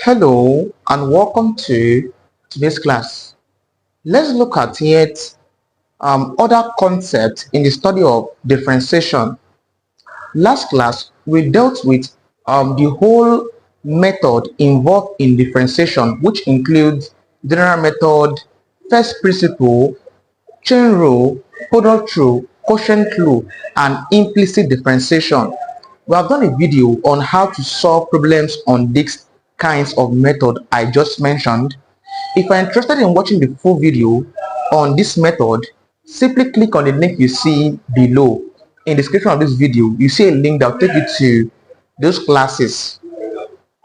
Hello and welcome to today's class. Let's look at yet other concepts in the study of differentiation. Last class we dealt with the whole method involved in differentiation, which includes general method, first principle, chain rule, product rule, quotient rule, and implicit differentiation. We have done a video on how to solve problems on these kinds of method I just mentioned. If you're interested in watching the full video on this method, simply click on the link you see below. In the description of this video, you see a link that will take you to those classes.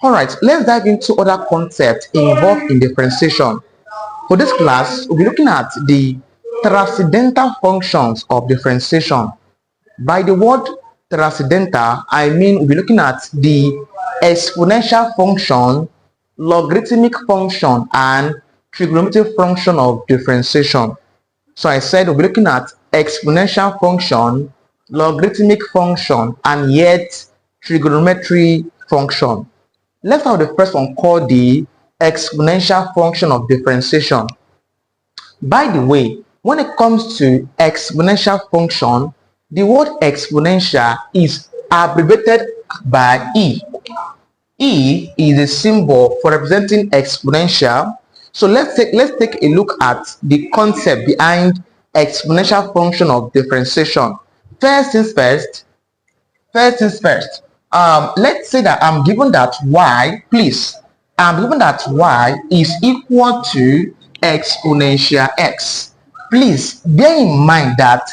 Alright, let's dive into other concepts involved in differentiation. For this class, we'll be looking at the transcendental functions of differentiation. By the word transcendental, I mean we'll be looking at the exponential function, logarithmic function, and trigonometric function of differentiation. So I said we'll be looking at exponential function, logarithmic function, and yet trigonometry function. Let's have the first one called the exponential function of differentiation. By the way, when it comes to exponential function, the word exponential is abbreviated by E. E is a symbol for representing exponential. So let's take a look at the concept behind exponential function of differentiation. First things first. Let's say that I'm given that y, please. I'm given that y is equal to exponential x. Please bear in mind that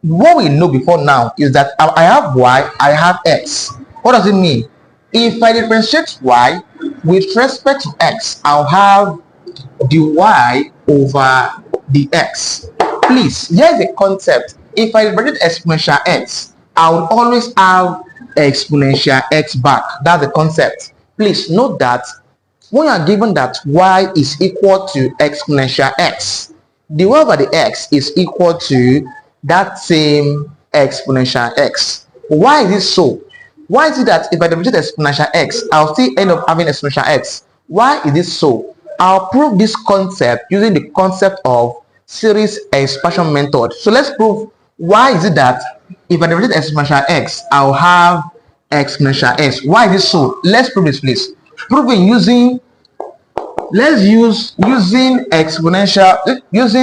what we know before now is that I have y, I have x. What does it mean? If I differentiate y with respect to x, I'll have dy over dx. Please, here's the concept. If I differentiate exponential x, I will always have exponential x back. That's the concept. Please note that when you are given that y is equal to exponential x, dy over the x is equal to that same exponential x. Why is it so? Why is it that if I differentiate exponential x, I'll still end up having exponential x? Why is this so? I'll prove this concept using the concept of series expansion method. So let's prove why is it that if I differentiate exponential x, I'll have exponential x. Why is this so? Let's prove this, please. Proving using using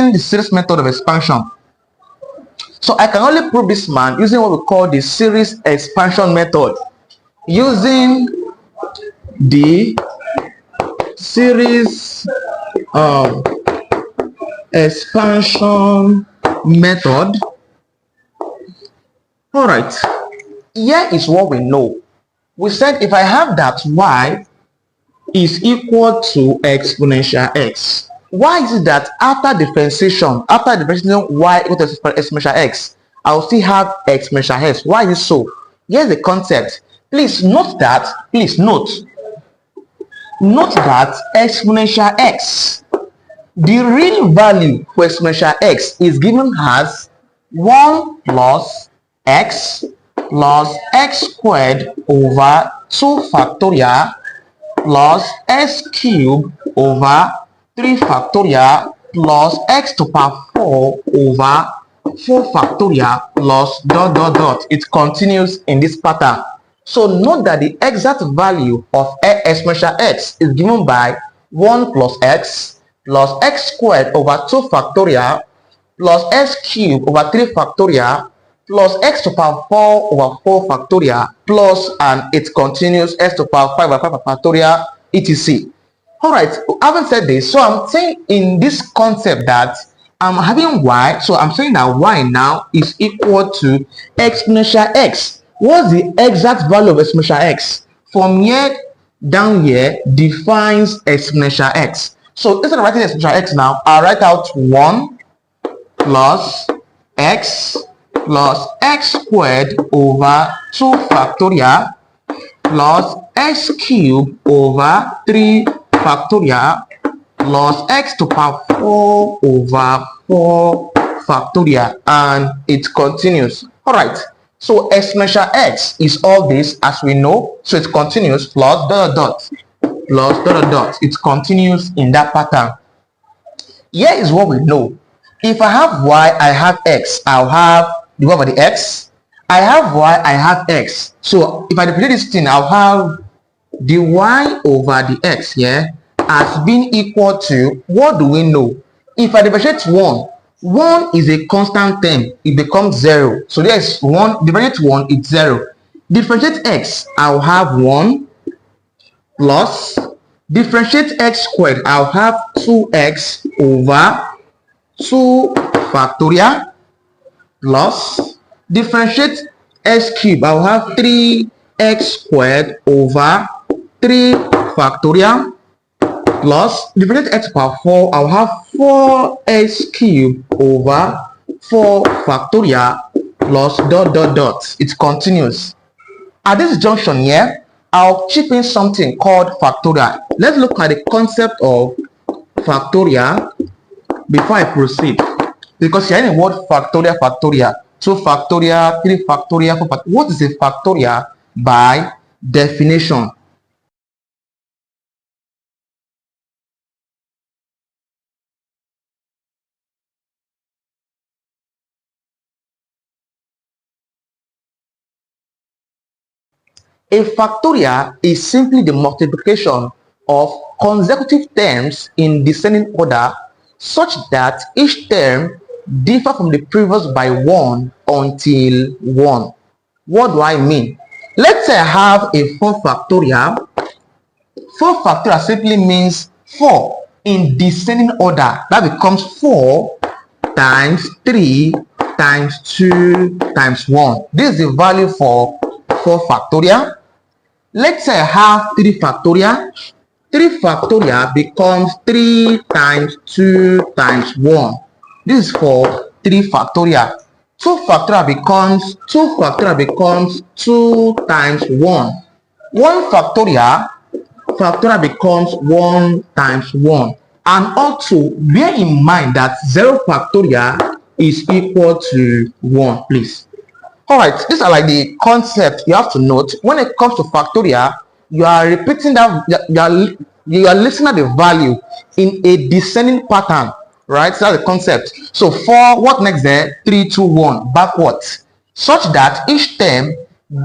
the series method of expansion. So I can only prove this man using what we call the series expansion method. Using the series expansion method. All right, here is what we know. We said if I have that y is equal to exponential x. Why is it that after differentiation y equal to exponential x, I will still have exponential x? Why is it so? Here's the concept. Please note that, note that exponential x, the real value for exponential x is given as 1 plus x squared over 2 factorial plus x cubed over 3 factorial plus x to the power 4 over 4 factorial plus dot dot dot. It continues in this pattern. So note that the exact value of exponential x is given by 1 plus x squared over 2 factorial plus x cubed over 3 factorial plus x to the power 4 over 4 factorial plus, and it continues, x to the power 5 over 5 factorial, etc. Alright, having said this, so I'm saying in this concept that I'm having y, so I'm saying that y now is equal to exponential x. What's the exact value of exponential x? From here down here defines exponential x. So instead of writing exponential x now, I'll write out 1 plus x squared over 2 factorial plus x cubed over 3 factorial plus x to the power 4 over 4 factorial, and it continues. All right, so exponential x is all this as we know, so it continues plus dot dot. plus dot dot dot. It continues in that pattern. Here is what we know. If I have y, I have x. I'll have the y over the x. I have y, I have x. So if I differentiate this thing, I'll have the y over the x here as being equal to, what do we know? If I differentiate 1 is a constant term, it becomes 0. So there's 1, differentiate 1, it's 0. Differentiate x, I'll have 1 plus, differentiate x squared, I'll have 2x over 2 factorial plus, differentiate x cubed, I'll have 3x squared over 3 factorial plus, differentiate x power 4, I'll have 4x cubed over 4 factorial plus dot dot dot. It continues. At this junction here, I'll chip in something called factorial. Let's look at the concept of factorial before I proceed. Because you're in the word factorial, 2 factorial, 3 factorial, 4 factorial. What is a factorial by definition? A factorial is simply the multiplication of consecutive terms in descending order such that each term differs from the previous by 1 until 1. What do I mean? Let's say I have a 4 factorial. 4 factorial simply means 4 in descending order. That becomes 4 times 3 times 2 times 1. This is the value for 4 factorial. Let's say I have 3 factorial. 3 factorial becomes 3 times 2 times 1. This is for 3 factorial. 2 factorial becomes 2 times 1. 1 factorial becomes 1 times 1. And also bear in mind that 0 factorial is equal to 1, please. Alright, these are like the concepts you have to note. When it comes to factorial, you are repeating that, you are listening at the value in a descending pattern, right? So that's the concept. So 4, what next there? 3, 2, 1, backwards, such that each term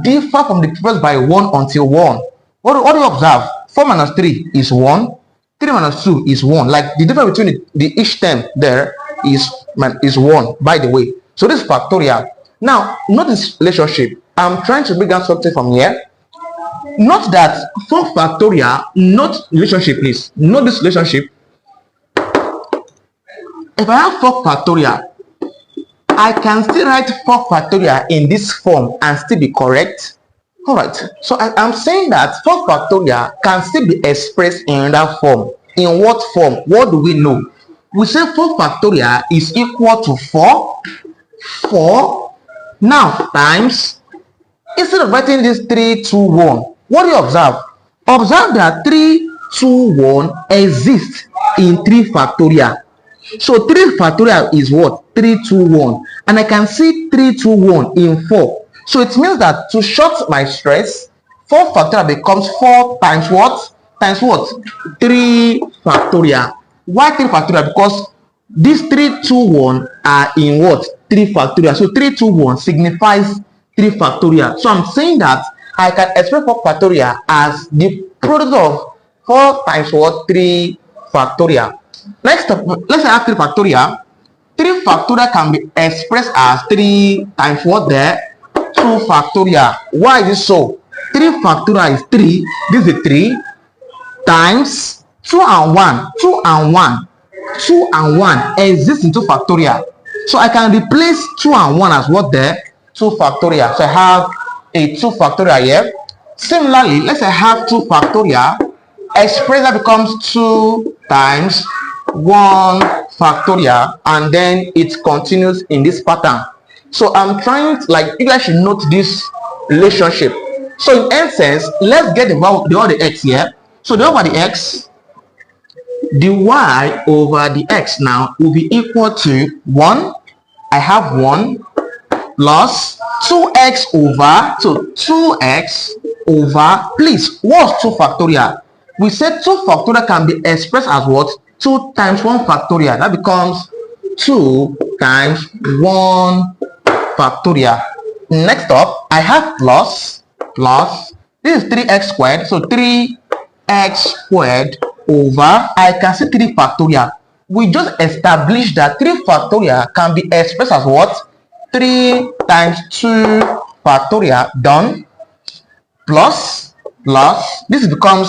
differ from the previous by 1 until 1. What do you observe? 4 minus 3 is 1. 3 minus 2 is 1. Like the difference between the each term there is 1, by the way. So this is factorial. Now, note this relationship. I'm trying to bring down something from here. Note that 4 factorial, note relationship, please. Note this relationship. If I have 4 factorial, I can still write 4 factorial in this form and still be correct. Alright, so I'm saying that 4 factorial can still be expressed in that form. In what form? What do we know? We say 4 factorial is equal to 4 now times, instead of writing this 3, 2, 1, what do you observe? Observe that 3, 2, 1 exists in 3 factorial. So 3 factorial is what? 3, 2, 1. And I can see 3, 2, 1 in 4. So it means that to short my stress, 4 factorial becomes 4 times what? Times what? 3 factorial. Why 3 factorial? Because these 3, 2, 1 are in what? 3 factorial. So 3, 2, 1 signifies 3 factorial. So I'm saying that I can express 4 factorial as the product of 4 times what? 3 factorial. Next up, let's say I have 3 factorial. 3 factorial can be expressed as 3 times what there? 2 factorial. Why is it so? 3 factorial is 3. This is 3 times 2 and 1. 2 and 1. 2 and 1 exists in 2 factorial. So I can replace 2 and 1 as what there? 2 factorial. So I have a 2 factorial here. Similarly, let's say I have 2 factorial. Expressor becomes 2 times 1 factorial, and then it continues in this pattern. So I'm trying to, like, you guys should note this relationship. So in essence, let's get the other x here. So the over the x, the y over the x now will be equal to 1. I have 1 plus 2x over, so 2x over, please, what's 2 factorial? We said 2 factorial can be expressed as what? 2 times 1 factorial. That becomes 2 times 1 factorial. Next up, I have plus. This is 3x squared. So 3x squared over, I can see 3 factorial. We just established that 3 factorial can be expressed as what? 3 times 2 factorial. Done. Plus, this becomes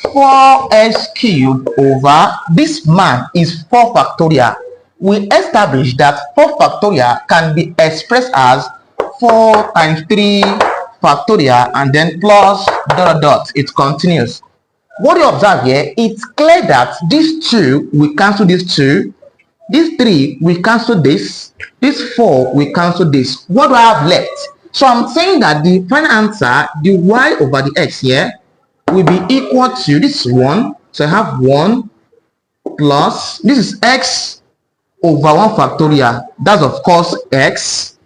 4x cubed over, this man is 4 factorial. We established that 4 factorial can be expressed as 4 times 3 factorial and then plus ... It continues. What you observe here, it's clear that these 2 we cancel these 2, this 3 we cancel this 4 we cancel this. What do I have left? So I'm saying that the final answer, the y over the x here, will be equal to, this is 1, so I have 1 plus, this is x over 1 factorial, that's of course x,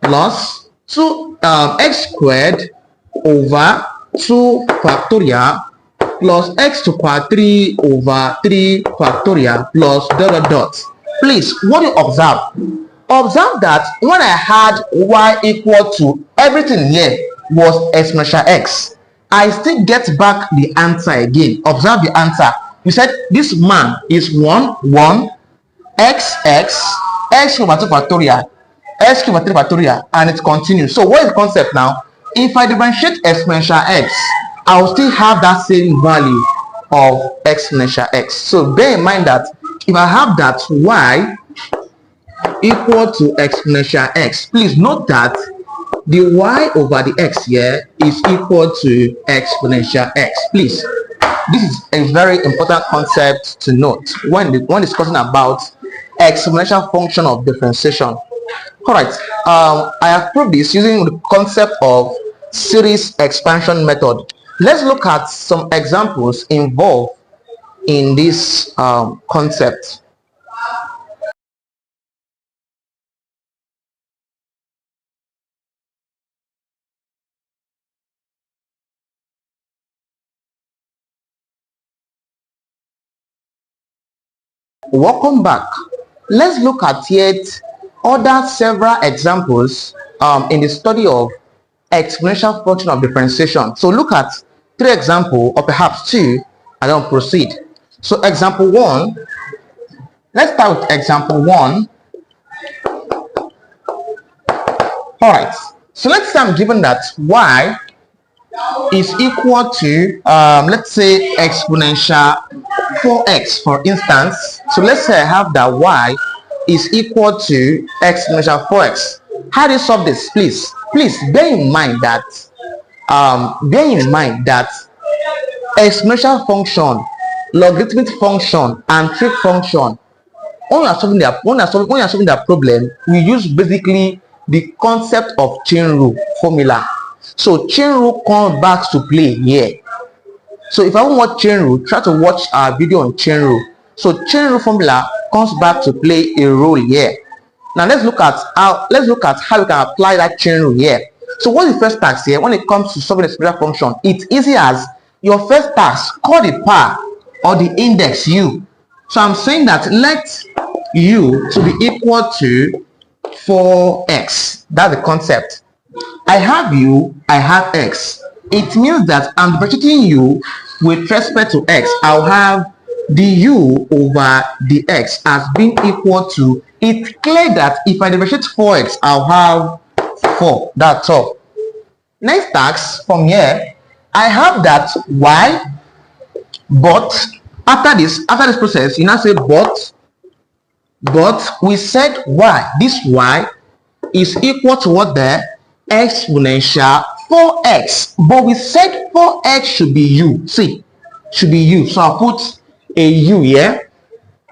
plus 2 x squared over 2 factorial plus x to the power 3 over 3 factorial plus ... Please, what do you observe? Observe that when I had y equal to everything here was exponential x, I still get back the answer again. Observe the answer. We said this man is 1 x over 2 factorial, x over 3 factorial, and it continues. So what is the concept now? If I differentiate exponential x, I will still have that same value of exponential x. So bear in mind that if I have that y equal to exponential x, please note that the y over the x here is equal to exponential x. Please, this is a very important concept to note when discussing about exponential function of differentiation. All right, I have proved this using the concept of series expansion method. Let's look at some examples involved in this concept. Welcome back. Let's look at yet other several examples in the study of exponential function of differentiation. So look at 3 examples or perhaps 2 and then proceed. So example 1, let's start with example 1. All right, so let's say I'm given that y is equal to let's say exponential 4x, for instance. So let's say I have that y is equal to exponential 4x. How do you solve this? Please bear in mind that exponential function, logarithmic function, and trig function, when you are solving that problem, we use basically the concept of chain rule formula. So chain rule comes back to play here. So if I want to watch chain rule, try to watch our video on chain rule. So chain rule formula comes back to play a role here. Now let's look at how we can apply that chain rule here. So what's the first task here? When it comes to solving a exponential function, it's easy as your first task, call the power or the index u. So I'm saying that let u to be equal to 4x. That's the concept. I have u, I have x. It means that I'm differentiating u with respect to x. I'll have du over the x as being equal to, it's clear that if I differentiate 4x, I'll have 4. That's all. Next task from here, I have that y, but after this process, you now say but we said y, this y is equal to what there? Exponential 4x. But we said 4x should be u. See, should be u. So I'll put a u here.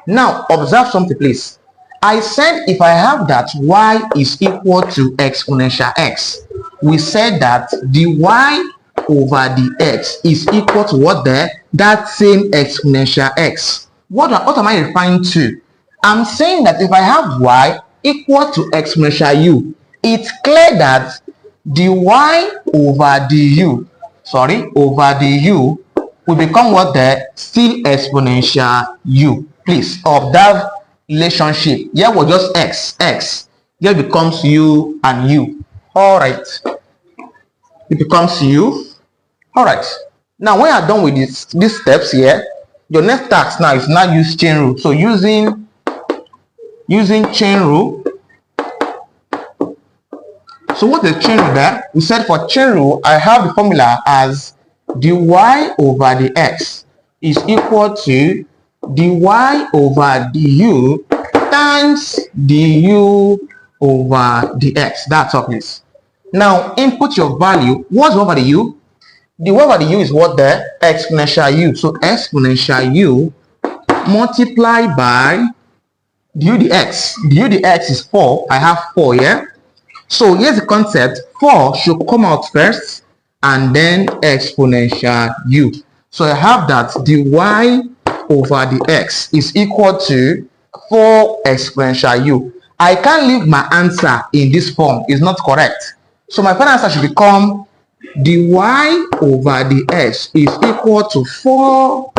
Now observe something, please. I said if I have that y is equal to exponential x, we said that the y over the x is equal to what there? That same exponential x. What am I referring to? I'm saying that if I have y equal to exponential u, it's clear that the y over the u will become what? The still exponential u. Please observe relationship. Here was just x. Here becomes u and u. All right. It becomes u. All right. Now, when you're done with these steps here, your next task now is now use chain rule. So using chain rule. So what is chain rule there? We said for chain rule, I have the formula as dy over the x is equal to dy over du times du over the x. That's all, please. Now input your value. What's over the u? The over the u is what? The exponential u. So exponential u multiplied by du dx. Du dx is 4. I have 4 here. So here's the concept. 4 should come out first and then exponential u. So I have that dy over the x is equal to 4 exponential u. I can't leave my answer in this form. It's not correct. So my final answer should become dy over the x is equal to 4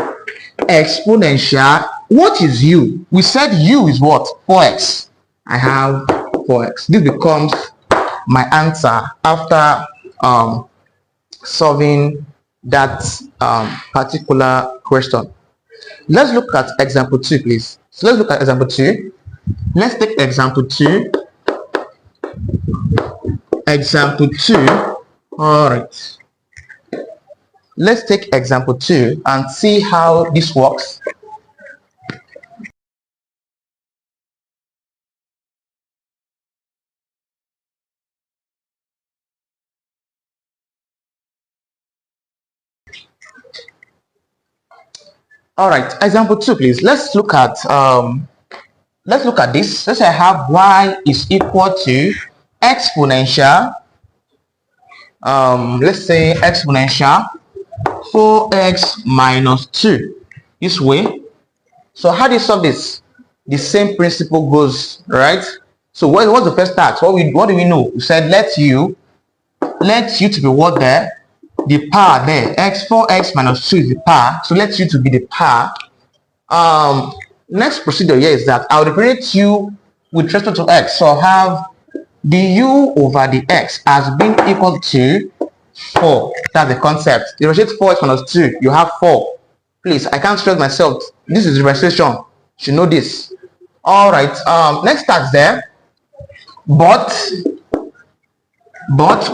exponential. What is u? We said u is what? 4x. I have 4x. This becomes my answer after solving that particular question. Let's look at example 2, please. So let's look at example 2. Let's take example 2. Example 2. All right. Let's take example 2 and see how this works. All right, example 2, please. Let's look at this. Let's say I have y is equal to exponential. Let's say exponential 4x minus 2 this way. So how do you solve this? The same principle goes, right? So what's the first task? What do we know? We said let u to be what there? The power there. 4x minus 2 is the power. So let u to be the power. Next procedure here is that I'll differentiate u with respect to x. So I'll have du over the x as being equal to 4. That's the concept. Differentiate 4x minus 2. You have 4. Please, I can't stress myself. This is differentiation. You should know this. All right. Next task there. But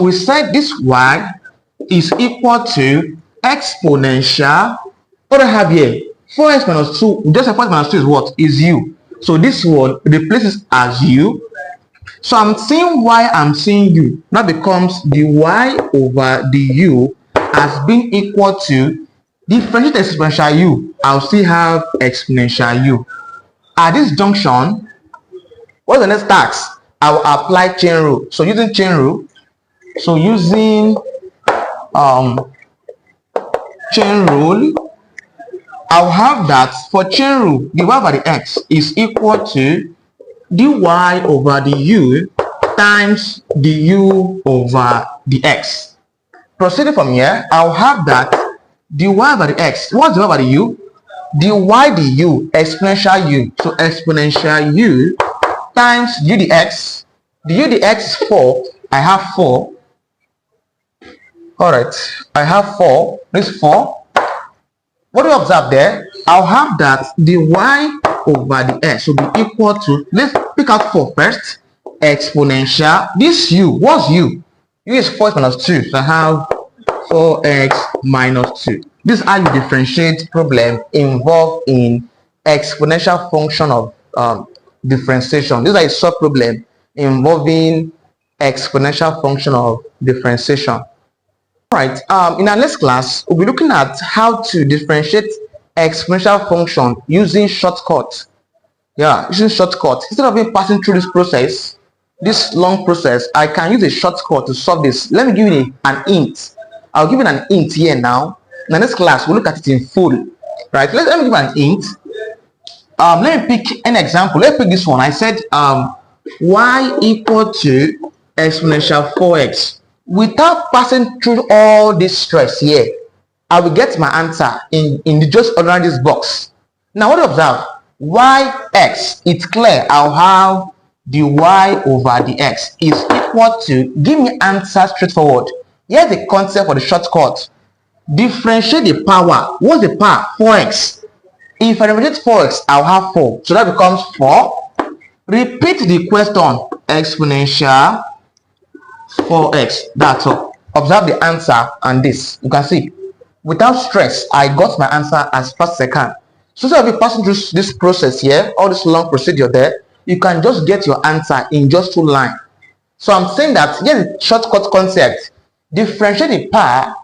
we said this y is equal to exponential. What do I have here? 4x minus 2. Just 4x minus 2 is what? Is u. So this one replaces as u. So I'm seeing y, I'm seeing u. Now becomes dy over du as being equal to differentiate exponential u. I'll still have exponential u. At this junction, what's the next task? I will apply chain rule. So using chain rule, chain rule, I'll have that for chain rule, dy over the x is equal to dy over the u times du over the x. Proceeding from here, I'll have that dy over the x. What's dy over the u? Dy du, exponential u. So exponential u times du dx. Du dx is 4. I have 4. All right, I have 4. This is 4. What do you observe there? I'll have that dy over the x will be equal to, let's pick out 4 first. Exponential. This u, what's u? U is 4x minus 2. So I have 4x minus 2. This is how you differentiate problem involved in exponential function of differentiation. This is how you solve problem involving exponential function of differentiation. Right, in our next class, we'll be looking at how to differentiate exponential function using shortcut. Yeah, using shortcut. Instead of passing through this process, this long process, I can use a shortcut to solve this. Let me give you an int. I'll give you an int here now. In the next class, we'll look at it in full. Right, let me give an int. Let me pick an example. Let's pick this one. I said y equal to exponential 4x. Without passing through all this stress here, I will get my answer in the just under this box. Now what do you observe? Yx, it's clear I'll have the y over the x is equal to, give me answer straightforward. Here's the concept for the shortcut. Differentiate the power. What's the power? 4x. If I differentiate 4x, I'll have 4. So that becomes 4. Repeat the question. Exponential 4x. That's all. Observe the answer and this. You can see. Without stress, I got my answer as fast as I can. So instead of you passing through this process here, all this long procedure there, you can just get your answer in just 2 lines. So I'm saying that here's the shortcut concept. Differentiate the power,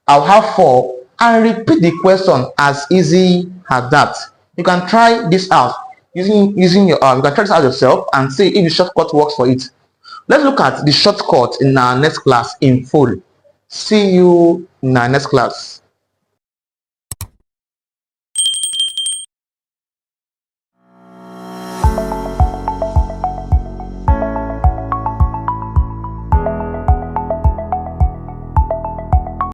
I'll have 4, and repeat the question as easy as that. You can try this out using your you can try this out yourself and see if the shortcut works for it. Let's look at the shortcut in our next class in full. See you in our next class.